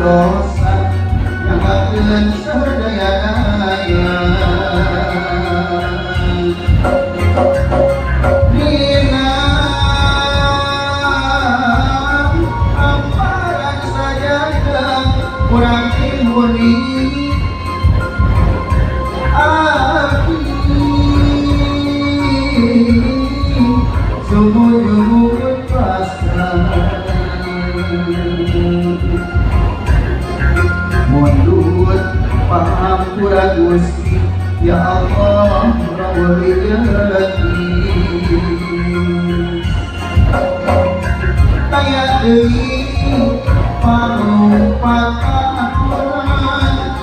dosa nyanggakeun sadaya-daya dina amparan sajadah urang murni aki sumur-sumur pasrah mundur pahampura Gusti ya Allah rawaliyati kaya deui panupatan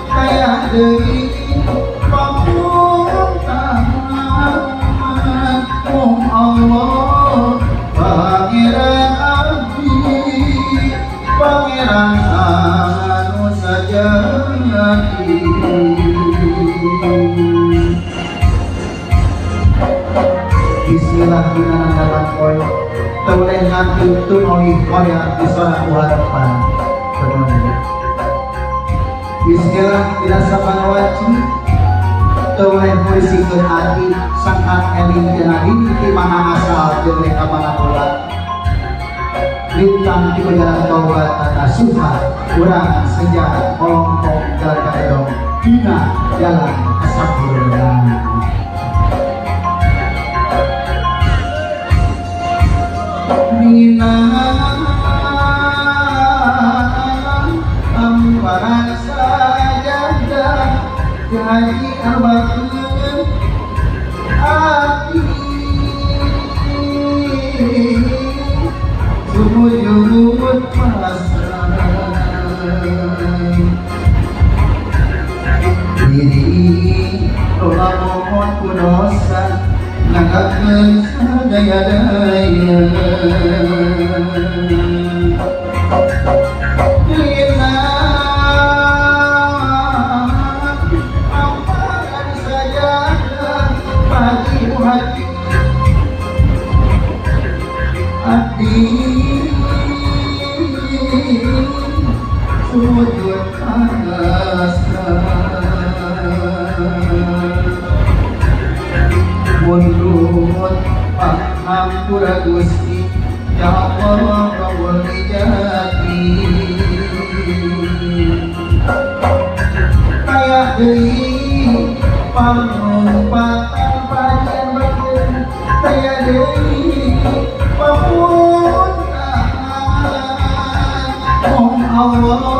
kaya deui pamuntahan Allah pangeran abdi pangeran anu sajati Bismillah dina dalam poin toleh ngantun oleh korea disana harapan penuh Bismillah dina saban wajib toleh murisikeun hati sangkat eling dina di mana asal jeung reka mana ulah lintang di jalan taubat nasuha urang senja olong-olong jalan kadong dina jalan asapurna Mina amparan sajadah jadi arbakeun ati sumur-sumur pasrah diri loba mohon ku dosa nyanggakeun sadaya-daya dina amparan sajadah bagi hati hati sujud pasrah mundur pahampura Gusti ya Allah rawaliyati kaya deui panupatan pajan bakeun kaya deui pamuntahan Allah